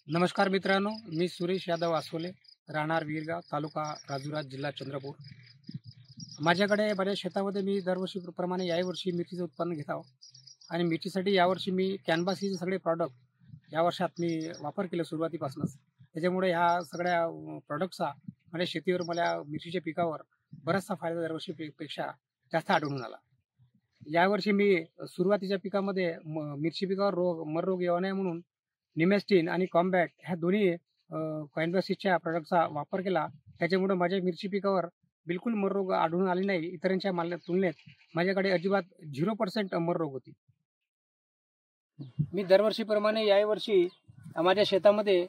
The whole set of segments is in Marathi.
नमस्कार मित्रांनो, मी सुरेश यादव आसोले, राहणार वीरगाव, तालुका राजुरा, जिल्हा चंद्रपूर. माझ्या शेतामध्ये मी दरवर्षीप्रमाणे याही वर्षी मिरचीचं उत्पन्न घेत आहो आणि मिरचीसाठी यावर्षी मी कॅनव्हासचे सगळे प्रॉडक्ट या वर्षात मी वापर केले सुरुवातीपासूनच. त्याच्यामुळे ह्या सगळ्या प्रॉडक्टचा माझ्या शेतीवर मला मिरचीच्या पिकावर बराचसा फायदा दरवर्षीपेक्षा जास्त आढळून आला. यावर्षी मी सुरुवातीच्या पिकामध्ये मिरची पिकावर मर रोग येऊ नये म्हणून निमेस्टीन आणि कॉम्बॅट ह्या दोन्ही कॉइनबॅसिसच्या प्रॉडक्टचा वापर केला. त्याच्यामुळे माझ्या मिरची पिकावर बिलकुल मर रोग आढळून आले नाही. इतरांच्या तुलनेत माझ्याकडे अजिबात 0% मर रोग होती. मी दरवर्षीप्रमाणे याही वर्षी माझ्या शेतामध्ये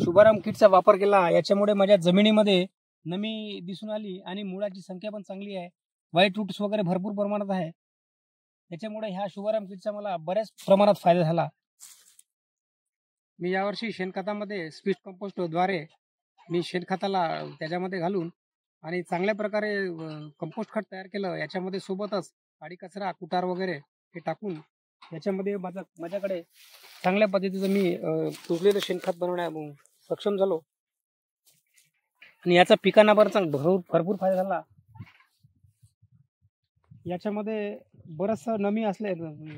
शुभाराम किटचा वापर केला. याच्यामुळे माझ्या जमिनीमध्ये नमी दिसून आली आणि मुळाची संख्या पण चांगली आहे. व्हाईट रूट्स वगैरे भरपूर प्रमाणात आहे. त्याच्यामुळे ह्या शुभाराम किटचा मला बऱ्याच प्रमाणात फायदा झाला. मी यावर्षी शेणखतामध्ये स्पीड कंपोस्टद्वारे मी शेणखताला त्याच्यामध्ये घालून आणि चांगल्या प्रकारे कंपोस्ट खत तयार केलं. याच्यामध्ये सोबतच काडी कचरा, कुटार वगैरे हे टाकून याच्यामध्ये माझ्याकडे चांगल्या पद्धतीचं मी कुजलेलं शेणखत बनवण्या सक्षम झालो आणि याचा पिकांना भरपूर फायदा झाला. याच्यामध्ये बरंचसं नमी असले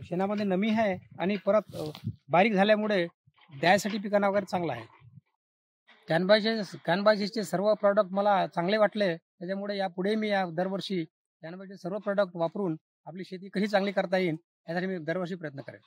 शेणामध्ये नमी आहे आणि परत बारीक झाल्यामुळे द्यायसाठी पिकांना वगैरे चांगला आहे. कॅनव्हासचे सर्व प्रॉडक्ट मला चांगले वाटले. त्याच्यामुळे यापुढे मी दरवर्षी कॅनव्हासचे सर्व प्रॉडक्ट वापरून आपली शेती कशी चांगली करता येईल यासाठी मी दरवर्षी प्रयत्न करेन.